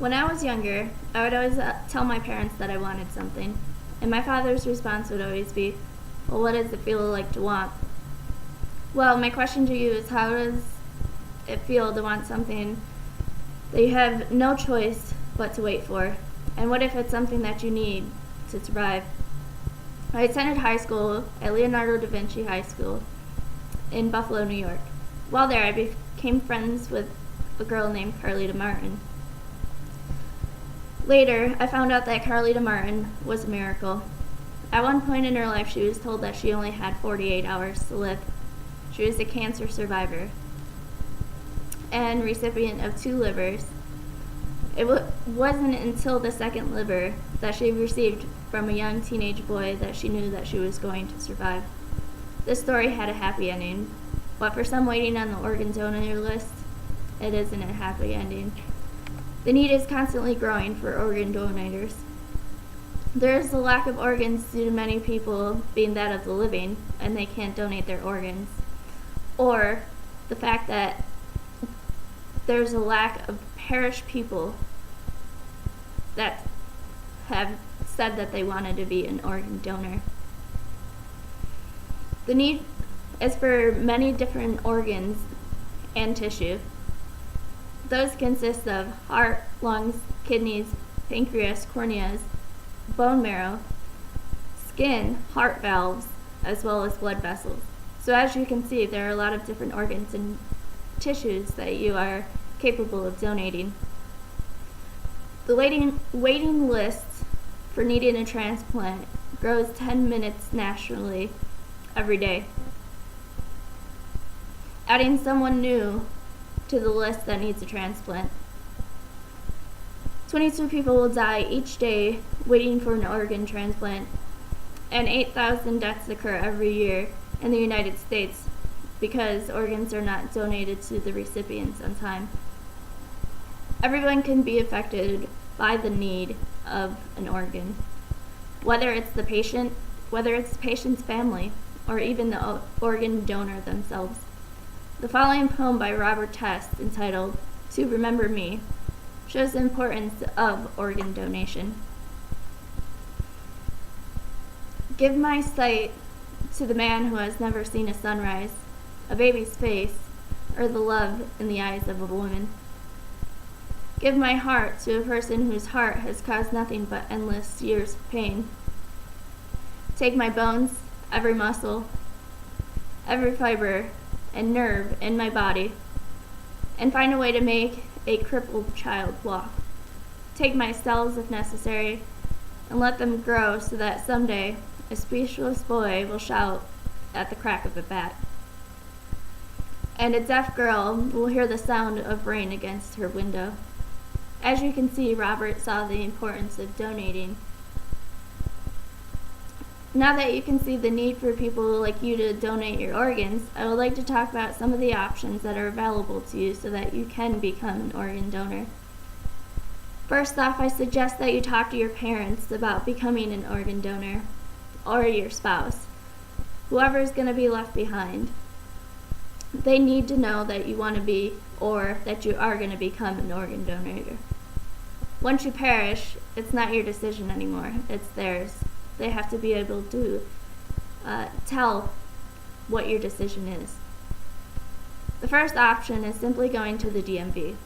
When I was younger, I would always tell my parents that I wanted something, and my father's response would always be, "Well, what does it feel like to want?" Well, my question to you is, how does it feel to want something that you have no choice but to wait for? And what if it's something that you need to survive? I attended high school at Leonardo da Vinci High School in Buffalo, New York. While there, I became friends with a girl named Carlita Martin. Later, I found out that Carlita Martin was a miracle. At one point in her life, she was told that she only had 48 hours to live. She was a cancer survivor and recipient of 2 livers. It wasn't until the second liver that she received from a young teenage boy that she knew that she was going to survive. This story had a happy ending, but for some waiting on the organ donor list, it isn't a happy ending. The need is constantly growing for organ donors. There is a lack of organs due to many people being that of the living, and they can't donate their organs. Or the fact that there's a lack of parish people that have said that they wanted to be an organ donor. The need is for many different organs and tissue. Those consist of heart, lungs, kidneys, pancreas, corneas, bone marrow, skin, heart valves, as well as blood vessels. So as you can see, there are a lot of different organs and tissues that you are capable of donating. The waiting list for needing a transplant grows 10 minutes nationally every day. Adding someone new to the list that needs a transplant. 22 people will die each day waiting for an organ transplant, and 8,000 deaths occur every year in the United States because organs are not donated to the recipients on time. Everyone can be affected by the need of an organ, whether it's the patient, whether it's the patient's family, or even the organ donor themselves. The following poem by Robert Test, entitled "To Remember Me," shows the importance of organ donation. Give my sight to the man who has never seen a sunrise, a baby's face, or the love in the eyes of a woman. Give my heart to a person whose heart has caused nothing but endless years of pain. Take my bones, every muscle, every fiber and nerve in my body, and find a way to make a crippled child walk. Take my cells if necessary, and let them grow so that someday a speechless boy will shout at the crack of a bat, and a deaf girl will hear the sound of rain against her window. As you can see, Robert saw the importance of donating. Now that you can see the need for people like you to donate your organs, I would like to talk about some of the options that are available to you so that you can become an organ donor. First off, I suggest that you talk to your parents about becoming an organ donor, or your spouse, whoever is going to be left behind. They need to know that you want to be, or that you are going to become, an organ donor. Once you perish, it's not your decision anymore, it's theirs. They have to be able to tell what your decision is. The first option is simply going to the DMV.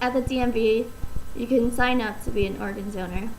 At the DMV, you can sign up to be an organ donor.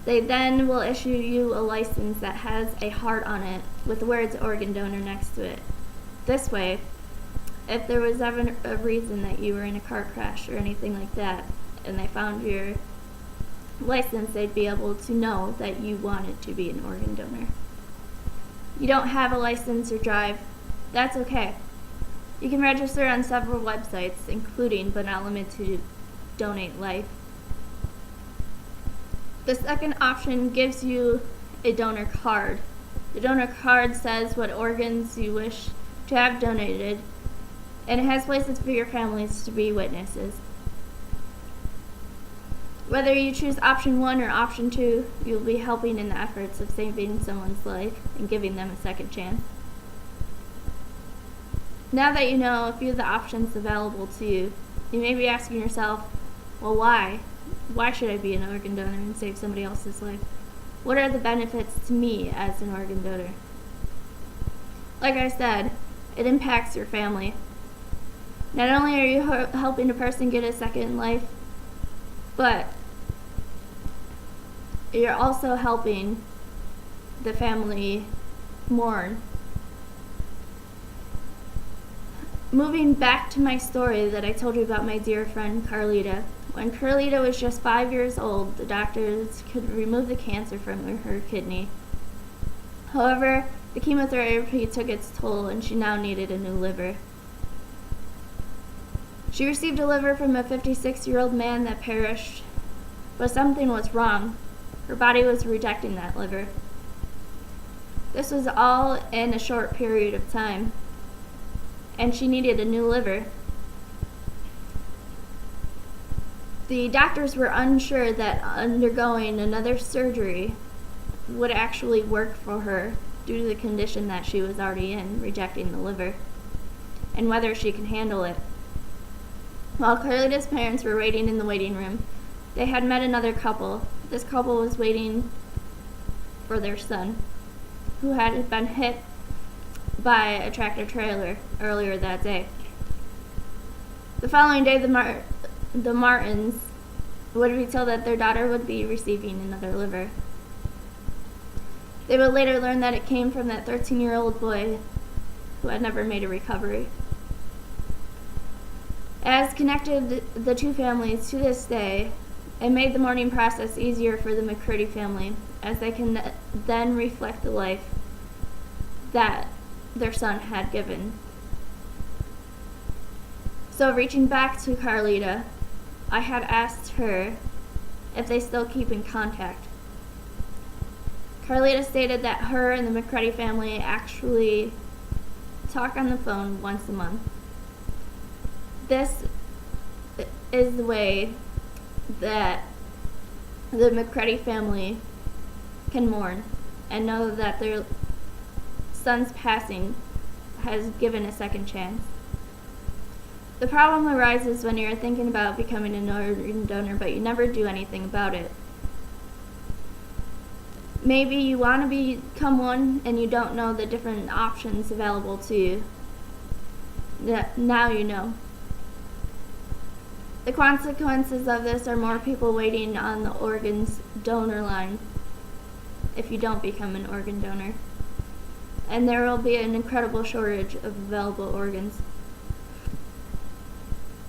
They then will issue you a license that has a heart on it with the words organ donor next to it. This way, if there was ever a reason that you were in a car crash or anything like that, and they found your license, they'd be able to know that you wanted to be an organ donor. You don't have a license or drive, that's okay. You can register on several websites, including but not limited to Donate Life. The second option gives you a donor card. The donor card says what organs you wish to have donated, and it has places for your families to be witnesses. Whether you choose option 1 or option 2, you'll be helping in the efforts of saving someone's life and giving them a second chance. Now that you know a few of the options available to you, you may be asking yourself, well, why? Why should I be an organ donor and save somebody else's life? What are the benefits to me as an organ donor? Like I said, it impacts your family. Not only are you helping a person get a second life, but you're also helping the family mourn. Moving back to my story that I told you about my dear friend Carlita. When Carlita was just 5 years old, the doctors could remove the cancer from her kidney. However, the chemotherapy took its toll and she now needed a new liver. She received a liver from a 56-year-old man that perished, but something was wrong. Her body was rejecting that liver. This was all in a short period of time, and she needed a new liver. The doctors were unsure that undergoing another surgery would actually work for her due to the condition that she was already in, rejecting the liver, and whether she could handle it. While Carlita's parents were waiting in the waiting room, they had met another couple. This couple was waiting for their son, who had been hit by a tractor trailer earlier that day. The following day, the Martins would be told that their daughter would be receiving another liver. They would later learn that it came from that 13-year-old boy who had never made a recovery. As connected the two families to this day, it made the mourning process easier for the McCurdy family, as they can then reflect the life that their son had given. So reaching back to Carlita, I had asked her if they still keep in contact. Carlita stated that her and the McCurdy family actually talk on the phone once a month. This is the way that the McCurdy family can mourn and know that their son's passing has given a second chance. The problem arises when you're thinking about becoming an organ donor, but you never do anything about it. Maybe you want to become one and you don't know the different options available to you. Now you know. The consequences of this are more people waiting on the organs donor line if you don't become an organ donor. And there will be an incredible shortage of available organs.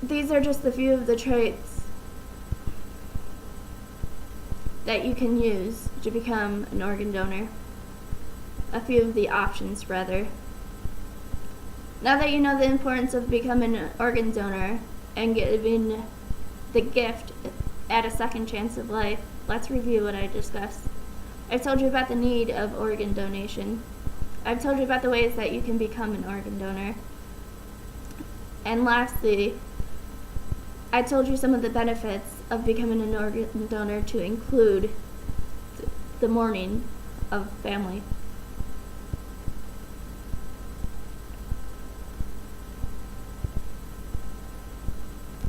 These are just a few of the traits that you can use to become an organ donor. A few of the options, rather. Now that you know the importance of becoming an organ donor and giving the gift at a second chance of life, let's review what I discussed. I've told you about the need of organ donation. I've told you about the ways that you can become an organ donor. And lastly, I told you some of the benefits of becoming an organ donor to include the mourning of family.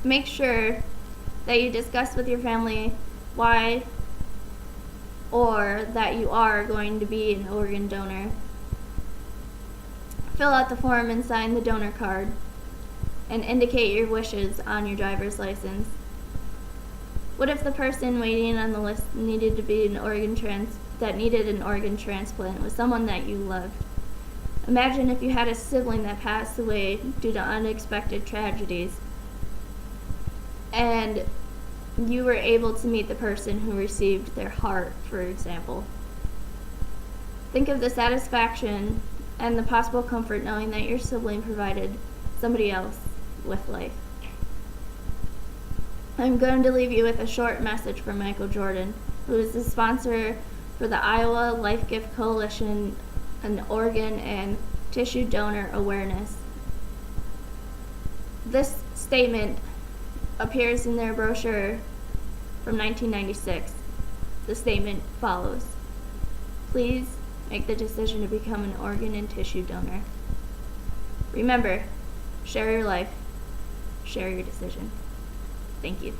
Make sure that you discuss with your family why or that you are going to be an organ donor. Fill out the form and sign the donor card, and indicate your wishes on your driver's license. What if the person waiting on the list needed an organ transplant was someone that you loved? Imagine if you had a sibling that passed away due to unexpected tragedies, and you were able to meet the person who received their heart, for example. Think of the satisfaction and the possible comfort knowing that your sibling provided somebody else with life. I'm going to leave you with a short message from Michael Jordan, who is the sponsor for the Iowa Life Gift Coalition, an organ and tissue donor awareness. This statement appears in their brochure from 1996. The statement follows: please make the decision to become an organ and tissue donor. Remember, Share your life. Share your decision. Thank you.